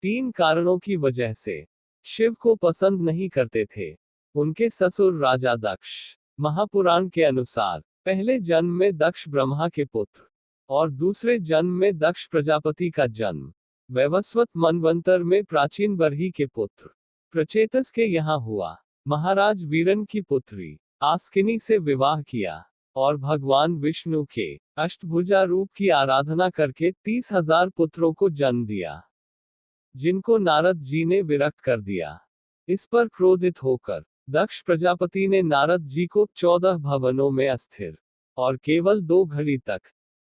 3 कारणों की वजह से शिव को पसंद नहीं करते थे। उनके ससुर राजा दक्ष। महापुराण के अनुसार पहले जन्म में दक्ष ब्रह्मा के पुत्र और दूसरे जन्म में दक्ष प्रजापति का जन्म वैवस्वत मनवंतर में प्राचीन बरही के पुत्र प्रचेतस के यहाँ हुआ। महाराज वीरन की पुत्री आस्किनी से विवाह किया और भगवान विष्णु के अष्टभुजा रूप की आराधना करके 30,000 पुत्रों को जन्म दिया, जिनको नारद जी ने विरक्त कर दिया। इस पर क्रोधित होकर दक्ष प्रजापति ने नारद जी को 14 भवनों में अस्थिर और केवल 2 घड़ी तक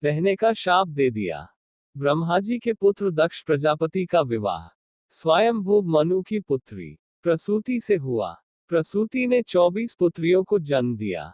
रहने का शाप दे दिया। ब्रह्मा जी के पुत्र दक्ष प्रजापति का विवाह स्वयंभू मनु की पुत्री प्रसूति से हुआ। प्रसूति ने 24 पुत्रियों को जन्म दिया।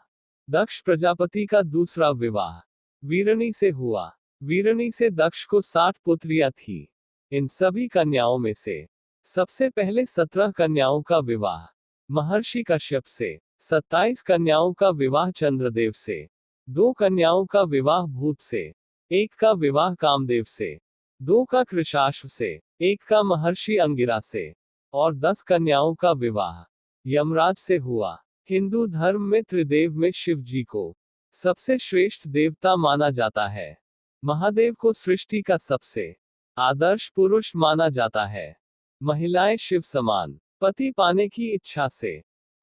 दक्ष प्रजापति का दूसरा विवाह वीरणी से हुआ। वीरणी से दक्ष को 60 पुत्रियां थी। इन सभी कन्याओं में से सबसे पहले 17 कन्याओं का विवाह महर्षि कश्यप से, 27 कन्याओं का विवाह चंद्रदेव से, 2 कन्याओं का विवाह भूत से, 1 का विवाह कामदेव से, 2 का कृशाश्व से, 1 का महर्षि अंगिरा से और 10 कन्याओं का विवाह यमराज से हुआ। हिंदू धर्म में त्रिदेव में शिव जी को सबसे श्रेष्ठ देवता माना जाता है। महादेव को सृष्टि का सबसे आदर्श पुरुष माना जाता है। महिलाएं शिव समान पति पाने की इच्छा से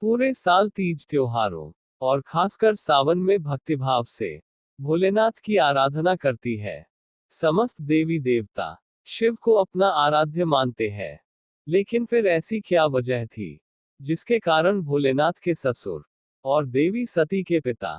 पूरे साल तीज त्योहारों और खासकर सावन में भक्तिभाव से भोलेनाथ की आराधना करती है। समस्त देवी देवता शिव को अपना आराध्य मानते हैं। लेकिन फिर ऐसी क्या वजह थी जिसके कारण भोलेनाथ के ससुर और देवी सती के पिता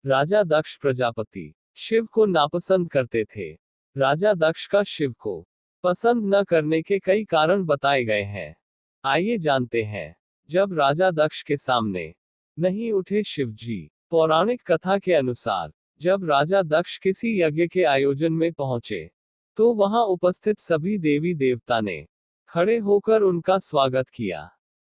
राजा दक्ष प्रजापति शिव को नापसंद करते थे। राजा दक्ष का शिव को पसंद न करने के कई कारण बताए गए हैं। आइए जानते हैं। जब राजा दक्ष के सामने नहीं उठे शिव जी। पौराणिक कथा के अनुसार जब राजा दक्ष किसी यज्ञ के आयोजन में पहुंचे तो वहां उपस्थित सभी देवी देवता ने खड़े होकर उनका स्वागत किया,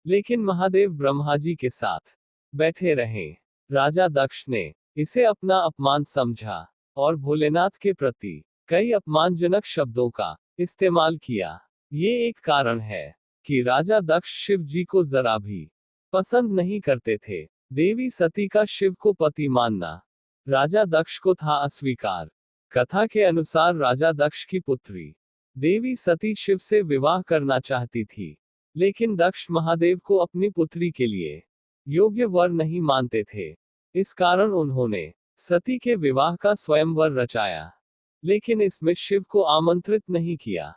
लेकिन महादेव ब्रह्मा जी के साथ बैठे रहे। राजा दक्ष ने इसे अपना अपमान समझा और भोलेनाथ के प्रति कई अपमानजनक शब्दों का इस्तेमाल किया। ये एक कारण है कि राजा दक्ष शिव जी को जरा भी पसंद नहीं करते थे। देवी सती का शिव को पति मानना राजा दक्ष को था अस्वीकार। कथा के अनुसार राजा दक्ष की पुत्री देवी सती शिव से विवाह करना चाहती थी, लेकिन दक्ष महादेव को अपनी पुत्री के लिए योग्य वर नहीं मानते थे। इस कारण उन्होंने सती के विवाह का स्वयंवर रचाया, लेकिन इसमें शिव को आमंत्रित नहीं किया।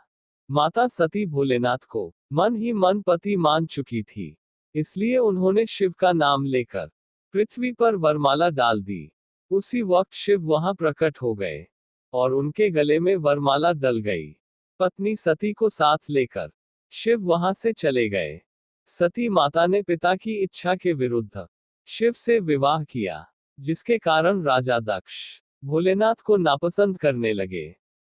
माता सती भोलेनाथ को मन ही मन पति मान चुकी थी, इसलिए उन्होंने शिव का नाम लेकर पृथ्वी पर वरमाला डाल दी। उसी वक्त शिव वहां प्रकट हो गए और उनके गले में वरमाला डल गई। पत्नी सती को साथ लेकर शिव वहां से चले गए। सती माता ने पिता की इच्छा के विरुद्ध शिव से विवाह किया, जिसके कारण राजा दक्ष भोलेनाथ को नापसंद करने लगे।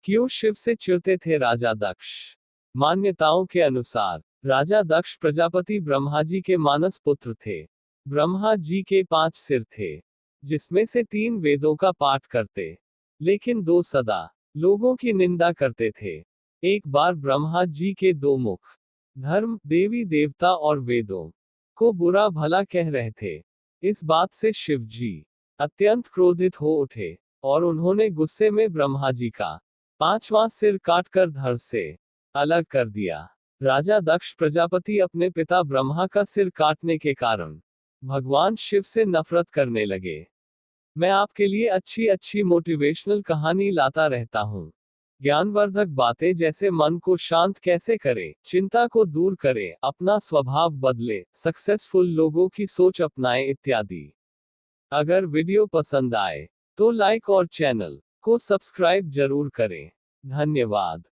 क्यों शिव से चिढ़ते थे राजा दक्ष? मान्यताओं के अनुसार राजा दक्ष प्रजापति ब्रह्मा जी के मानस पुत्र थे। ब्रह्मा जी के 5 सिर थे, जिसमें से 3 वेदों का पाठ करते, लेकिन 2 सदा लोगों की निंदा करते थे। एक बार ब्रह्मा जी के 2 मुख धर्म, देवी देवता और वेदों को बुरा भला कह रहे थे। इस बात से शिव जी अत्यंत क्रोधित हो उठे और उन्होंने गुस्से में ब्रह्मा जी का 5वां सिर काटकर धड़ से अलग कर दिया। राजा दक्ष प्रजापति अपने पिता ब्रह्मा का सिर काटने के कारण भगवान शिव से नफरत करने लगे। मैं आपके लिए अच्छी अच्छी मोटिवेशनल कहानी लाता रहता हूँ। ज्ञानवर्धक बातें जैसे मन को शांत कैसे करें, चिंता को दूर करें, अपना स्वभाव बदले, सक्सेसफुल लोगों की सोच अपनाएं इत्यादि। अगर वीडियो पसंद आए तो लाइक और चैनल को सब्सक्राइब जरूर करें। धन्यवाद।